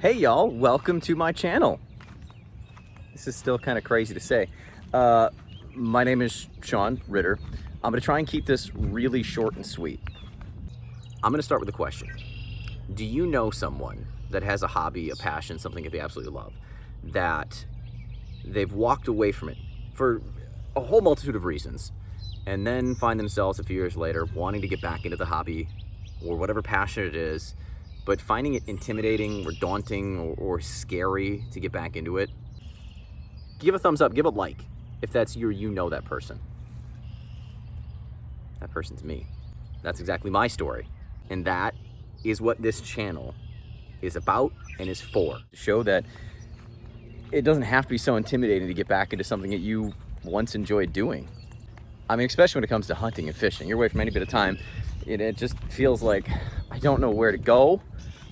Hey y'all, welcome to my channel. This is still kind of crazy to say. My name is Sean Ritter. I'm gonna try and keep this really short and sweet. I'm gonna start with a question. Do you know someone that has a hobby, a passion, something that they absolutely love, that they've walked away from it for a whole multitude of reasons, and then find themselves a few years later wanting to get back into the hobby or whatever passion it is, but finding it intimidating or daunting or scary to get back into it? Give a thumbs up, give a like if that's you or you know that person. That person's me. That's exactly my story. And that is what this channel is about and is for. To show that it doesn't have to be so intimidating to get back into something that you once enjoyed doing. I mean, especially when it comes to hunting and fishing. You're away from any bit of time, and it just feels like I don't know where to go.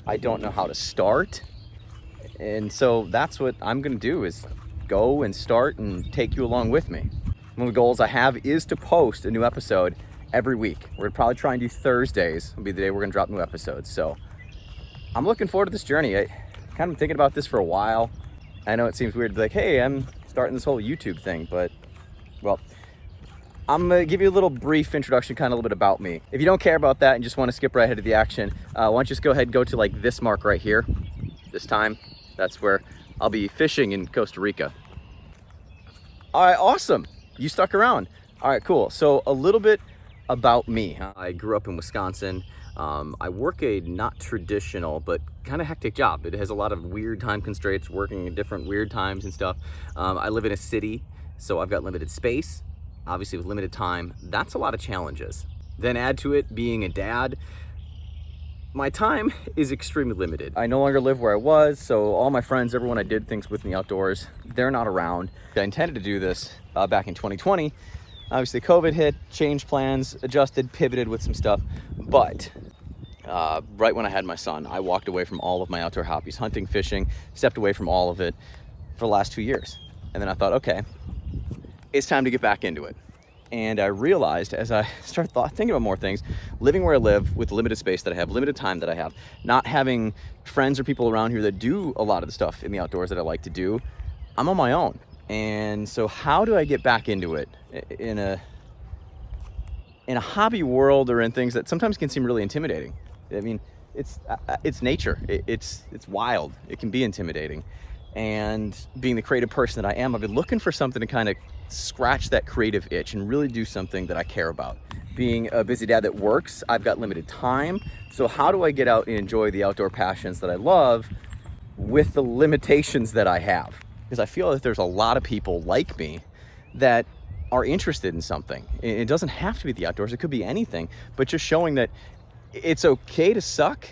I don't know how to start. And so that's what I'm gonna do, is go and start and take you along with me. One of the goals I have is to post a new episode every week. We're gonna probably try and do Thursdays. Will be the day we're gonna drop new episodes. So I'm looking forward to this journey. I kind of been thinking about this for a while. I know it seems weird to be like, hey, I'm starting this whole YouTube thing, but well, I'm gonna give you a little brief introduction, kind of a little bit about me. If you don't care about that and just want to skip right ahead to the action, why don't you just go ahead and go to like this mark right here. This time, that's where I'll be fishing in Costa Rica. All right, awesome. You stuck around. All right, cool. So a little bit about me. I grew up in Wisconsin. I work a not traditional, but kind of hectic job. It has a lot of weird time constraints, working in different weird times and stuff. I live in a city, so I've got limited space. Obviously with limited time, that's a lot of challenges. Then add to it being a dad, my time is extremely limited. I no longer live where I was, so all my friends, everyone I did things with in the outdoors, they're not around. I intended to do this back in 2020. Obviously COVID hit, changed plans, adjusted, pivoted with some stuff, but right when I had my son, I walked away from all of my outdoor hobbies, hunting, fishing, stepped away from all of it for the last 2 years. And then I thought, okay, it's time to get back into it. And I realized as I started thinking about more things, living where I live with limited space that I have, limited time that I have, not having friends or people around here that do a lot of the stuff in the outdoors that I like to do, I'm on my own. And so how do I get back into it in a hobby world, or in things that sometimes can seem really intimidating? I mean, it's nature. It's wild. It can be intimidating. And being the creative person that I am, I've been looking for something to kind of scratch that creative itch and really do something that I care about. Being a busy dad that works, I've got limited time. So how do I get out and enjoy the outdoor passions that I love with the limitations that I have? Because I feel that there's a lot of people like me that are interested in something. It doesn't have to be the outdoors, it could be anything, but just showing that it's okay to suck,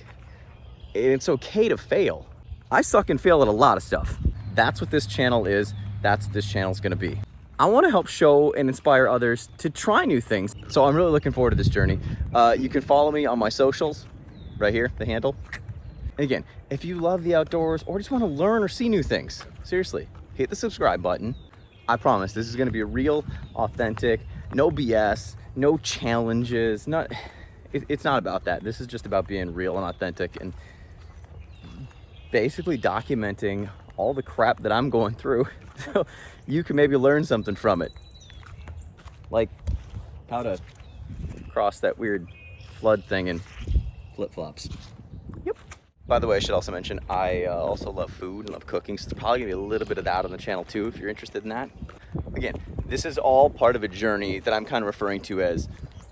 it's okay to fail. I suck and fail at a lot of stuff. That's what this channel is. That's what this channel's gonna be. I wanna help show and inspire others to try new things. So I'm really looking forward to this journey. You can follow me on my socials, right here, the handle. And again, if you love the outdoors or just wanna learn or see new things, seriously, hit the subscribe button. I promise this is gonna be a real, authentic, no BS, no challenges. It's not about that. This is just about being real and authentic and basically documenting all the crap that I'm going through so you can maybe learn something from it. Like how to cross that weird flood thing in flip-flops. Yep. By the way, I should also mention, I also love food and love cooking, so there's probably gonna be a little bit of that on the channel too, if you're interested in that. Again, this is all part of a journey that I'm kind of referring to as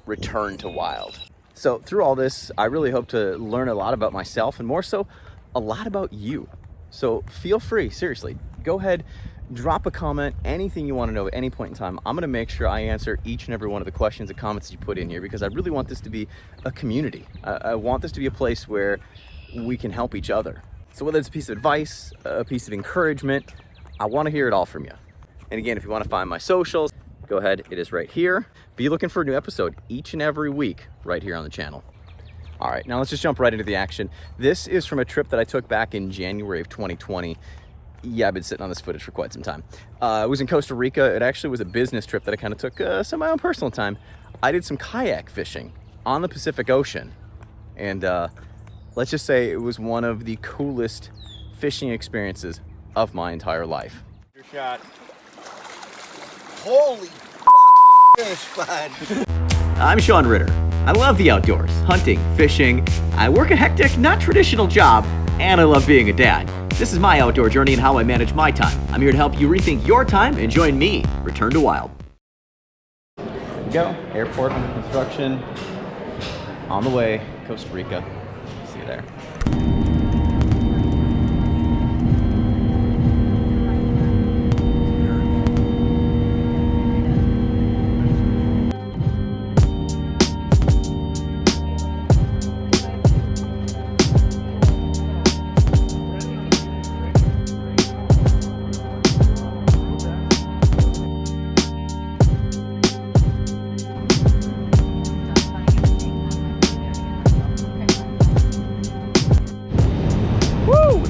return to wild. So through all this, I really hope to learn a lot about myself, and more so, a lot about you. So feel free, seriously, go ahead, drop a comment, anything you want to know at any point in time. I'm going to make sure I answer each and every one of the questions and comments you put in here, because I really want this to be a community. I want this to be a place where we can help each other. So whether it's a piece of advice, a piece of encouragement, I want to hear it all from you. And again, if you want to find my socials, go ahead, it is right here. Be looking for a new episode each and every week right here on the channel. All right, now let's just jump right into the action. This is from a trip that I took back in January of 2020. Yeah, I've been sitting on this footage for quite some time. I was in Costa Rica. It actually was a business trip that I kind of took some of my own personal time. I did some kayak fishing on the Pacific Ocean. And let's just say it was one of the coolest fishing experiences of my entire life. Your shot. Holy fish, bud. I'm Sean Ritter. I love the outdoors, hunting, fishing. I work a hectic, not traditional job, and I love being a dad. This is my outdoor journey and how I manage my time. I'm here to help you rethink your time and join me, Return to Wild. Go, airport under construction, on the way, Costa Rica. See you there.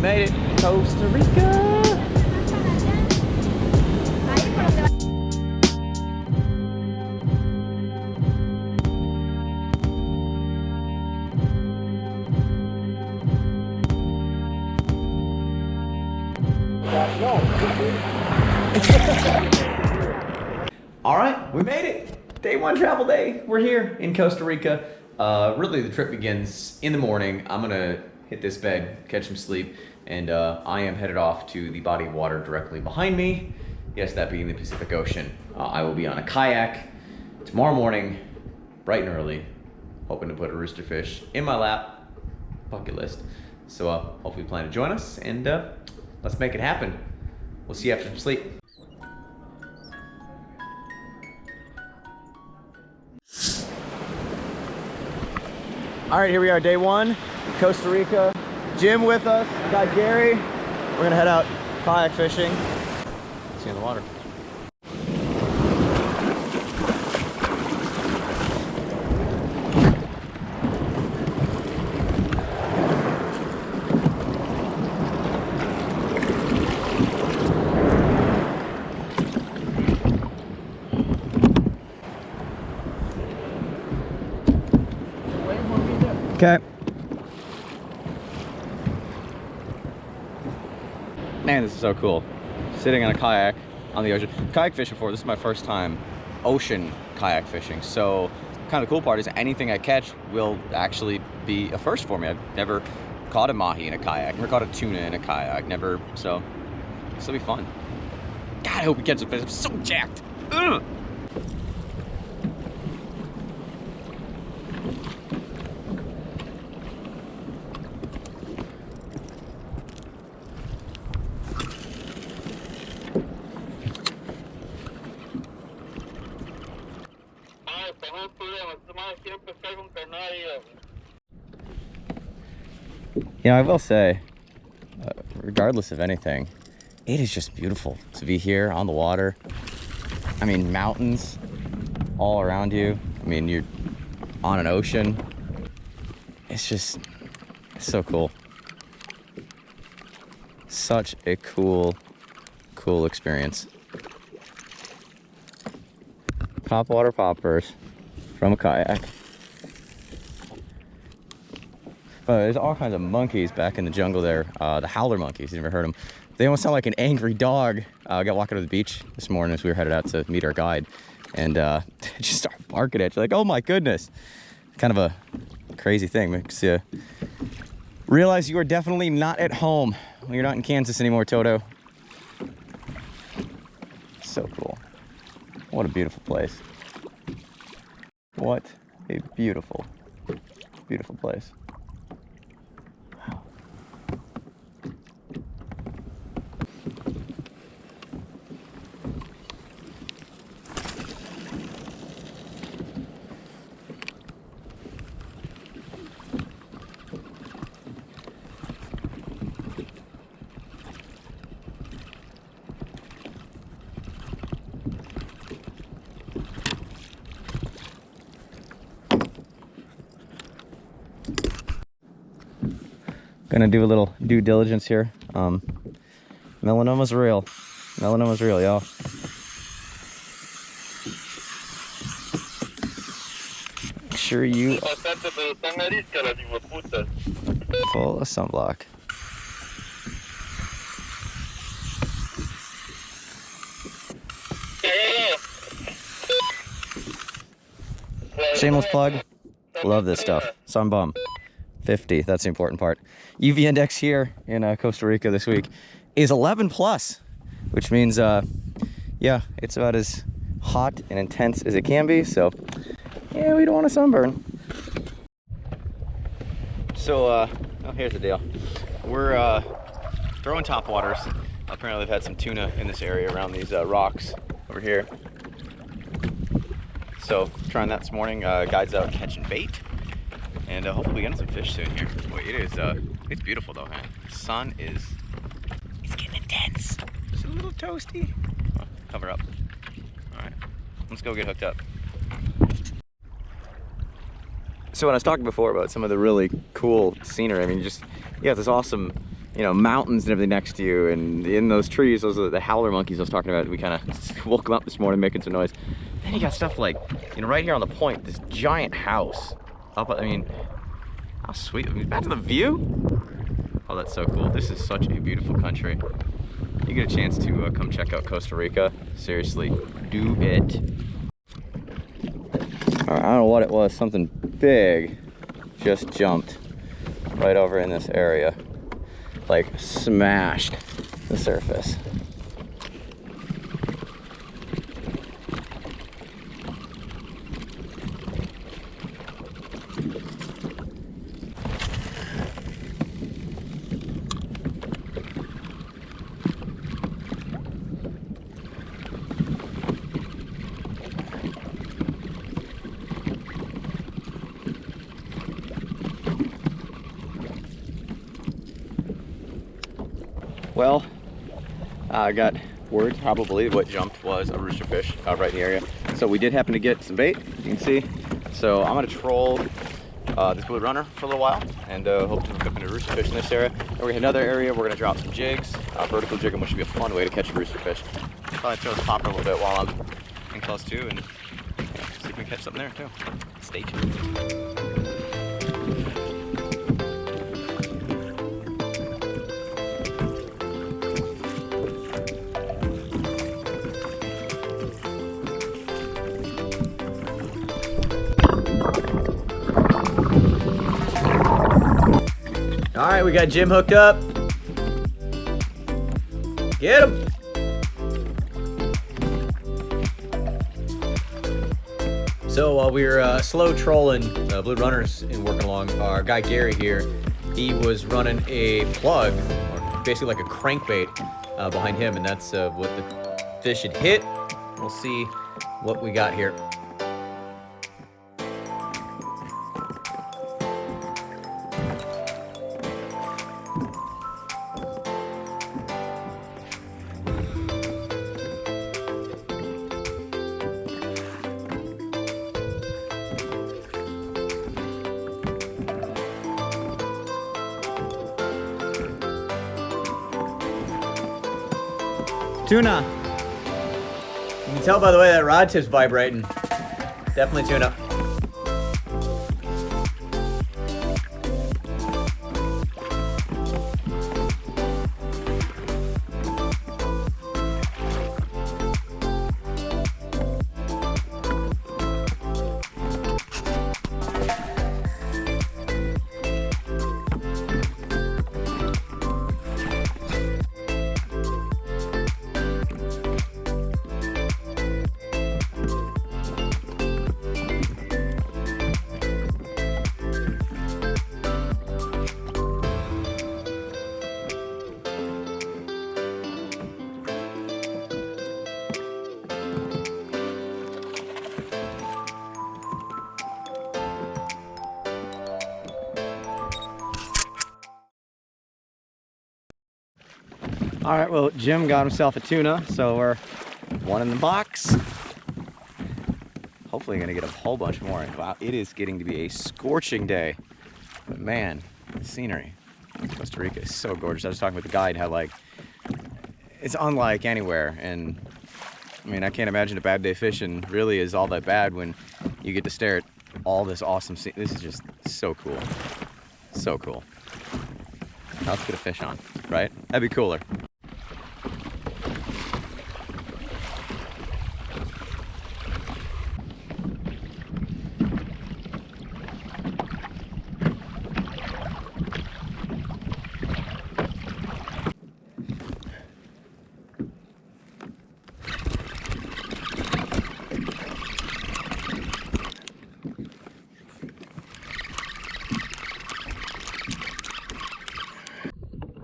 Made it, Costa Rica. All right, we made it. Day one travel day. We're here in Costa Rica. Really, the trip begins in the morning. I'm gonna hit this bed, catch some sleep, and I am headed off to the body of water directly behind me. Yes, that being the Pacific Ocean. I will be on a kayak tomorrow morning, bright and early, hoping to put a roosterfish in my lap. Bucket list. So hopefully you plan to join us, and let's make it happen. We'll see you after some sleep. All right, here we are, day one, Costa Rica. Jim with us, got Gary. We're gonna head out kayak fishing. See you in the water. Okay. Man, this is so cool. Sitting on a kayak on the ocean. Kayak fishing before, this is my first time ocean kayak fishing. So kind of the cool part is anything I catch will actually be a first for me. I've never caught a mahi in a kayak, never caught a tuna in a kayak, never, so this will be fun. God, I hope we catch some fish. I'm so jacked. Ugh. You know, I will say, regardless of anything, it is just beautiful to be here on the water. I mean, mountains all around you. I mean, you're on an ocean. It's just, it's so cool. Such a cool experience. Top water poppers from a kayak. There's all kinds of monkeys back in the jungle there. The howler monkeys, you never heard them. They almost sound like an angry dog. I got walking to the beach this morning as we were headed out to meet our guide. And they just start barking at you like, oh my goodness. Kind of a crazy thing. Makes you realize you are definitely not at home when you're not in Kansas anymore, Toto. So cool. What a beautiful place. What a beautiful, beautiful place. Gonna do a little due diligence here. Melanoma real. Melanoma's real, y'all. Make sure you full of sunblock. shameless plug. Love this stuff. Sunbum 50. That's the important part. UV index here in Costa Rica this week is 11 plus, which means yeah, it's about as hot and intense as it can be. So yeah, we don't want to sunburn. So oh, here's the deal. We're throwing top waters. Apparently they've had some tuna in this area around these rocks over here. So trying that this morning. Guides out catching bait, and hopefully getting some fish soon here. Boy, it is it's beautiful though, man. The sun is, it's getting intense. Just a little toasty. Oh, cover up. All right, let's go get hooked up. So when I was talking before about some of the really cool scenery, I mean, just, you have this awesome, you know, mountains and everything next to you, and in those trees, those are the howler monkeys I was talking about. We kind of woke them up this morning making some noise. Then you got stuff like, you know, right here on the point, this giant house. Up, I mean, how sweet. I mean, imagine the view. Oh, that's so cool. This is such a beautiful country. You get a chance to come check out Costa Rica, seriously, do it. I don't know what it was, something big just jumped right over in this area, like smashed the surface. Well, I got word probably what jumped was a roosterfish right in the area. So we did happen to get some bait, you can see. So I'm gonna troll this blue runner for a little while and hope to hook up into roosterfish in this area. And we're gonna have another area, we're gonna drop some jigs, vertical jigging, which should be a fun way to catch a roosterfish. Probably throw the popper a little bit while I'm in close to, and yeah, see if we can catch something there too. Stay tuned. All right, we got Jim hooked up. Get him. So while we were slow trolling blue runners and working along, our guy Gary here, he was running a plug, or basically like a crankbait behind him, and that's what the fish had hit. We'll see what we got here. Tuna. You can tell by the way that rod tip's vibrating. Definitely tuna. All right, well, Jim got himself a tuna, so we're one in the box. Hopefully gonna get a whole bunch more. Wow, it is getting to be a scorching day. But man, the scenery in Costa Rica is so gorgeous. I was talking with the guide how, like, it's unlike anywhere. And I mean, I can't imagine a bad day fishing really is all that bad when you get to stare at all this awesome scenery. This is just so cool. So cool. Now let's get a fish on, right? That'd be cooler.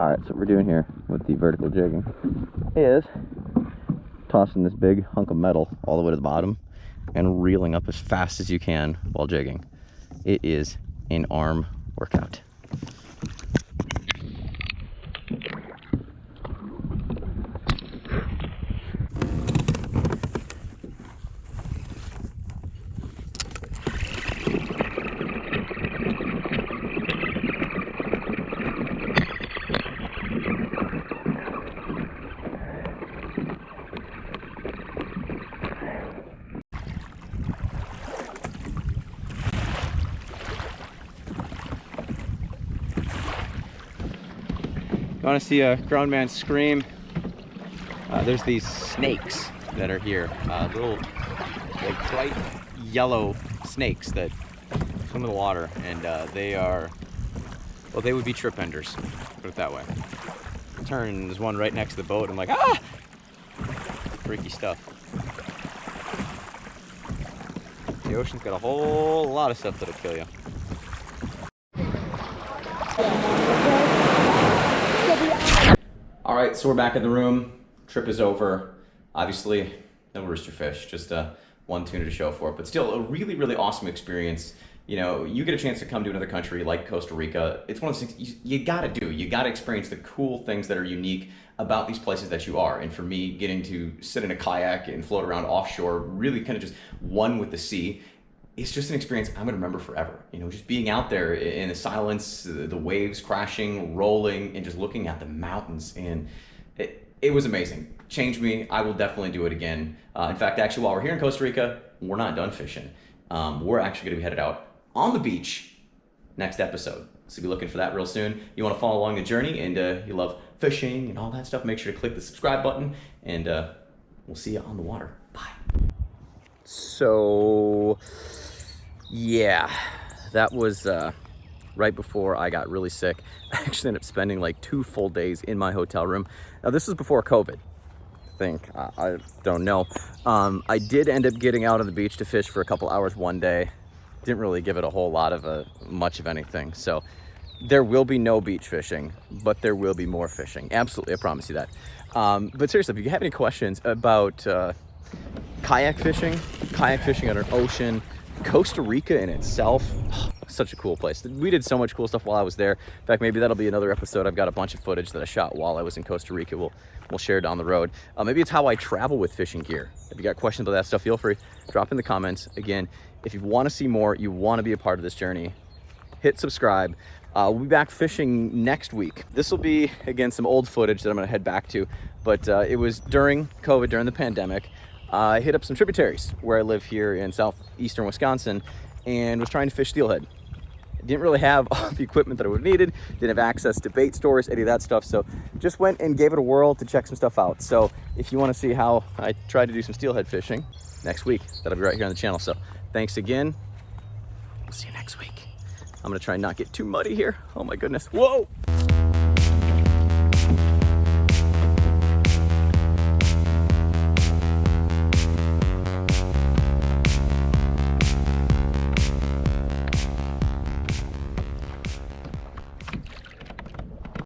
All right, so what we're doing here with the vertical jigging is tossing this big hunk of metal all the way to the bottom and reeling up as fast as you can while jigging. It is an arm workout. You want to see a grown man scream? There's these snakes that are here, little like bright yellow snakes that swim in the water, and they are, well, they would be trip enders, put it that way. Turn, and there's one right next to the boat. I'm like, ah! Freaky stuff. The ocean's got a whole lot of stuff that'll kill you. All right, so we're back in the room. Trip is over. Obviously, no roosterfish, just one tuna to show for it, but still a really, really awesome experience. You know, you get a chance to come to another country like Costa Rica. It's one of those things you gotta do. You gotta experience the cool things that are unique about these places that you are. And for me, getting to sit in a kayak and float around offshore, really kind of just one with the sea, it's just an experience I'm gonna remember forever. You know, just being out there in the silence, the waves crashing, rolling, and just looking at the mountains. And it was amazing. Changed me. I will definitely do it again. In fact, actually, while we're here in Costa Rica, we're not done fishing. We're actually gonna be headed out on the beach next episode. So be looking for that real soon. You wanna follow along the journey and you love fishing and all that stuff, make sure to click the subscribe button, and we'll see you on the water. Bye. So, yeah, that was right before I got really sick. I actually ended up spending like 2 full days in my hotel room. Now, this was before COVID, I think. I don't know. I did end up getting out on the beach to fish for a couple hours one day. Didn't really give it a whole lot of much of anything. So there will be no beach fishing, but there will be more fishing. Absolutely, I promise you that. But seriously, if you have any questions about kayak fishing on an ocean, Costa Rica in itself, such a cool place. We did so much cool stuff while I was there. In fact, maybe that'll be another episode. I've got a bunch of footage that I shot while I was in Costa Rica. We'll share down the road. Maybe it's how I travel with fishing gear. If you got questions about that stuff, feel free, drop in the comments. Again, if you want to see more, you want to be a part of this journey, hit subscribe. We'll be back fishing next week. This will be, again, some old footage that I'm going to head back to, but it was during COVID, during the pandemic. I hit up some tributaries where I live here in southeastern Wisconsin and was trying to fish steelhead. I didn't really have all the equipment that I would have needed, didn't have access to bait stores, any of that stuff, so just went and gave it a whirl to check some stuff out. So if you want to see how I tried to do some steelhead fishing next week, that'll be right here on the channel. So thanks again. We'll see you next week. I'm gonna try and not get too muddy here. Oh my goodness. Whoa!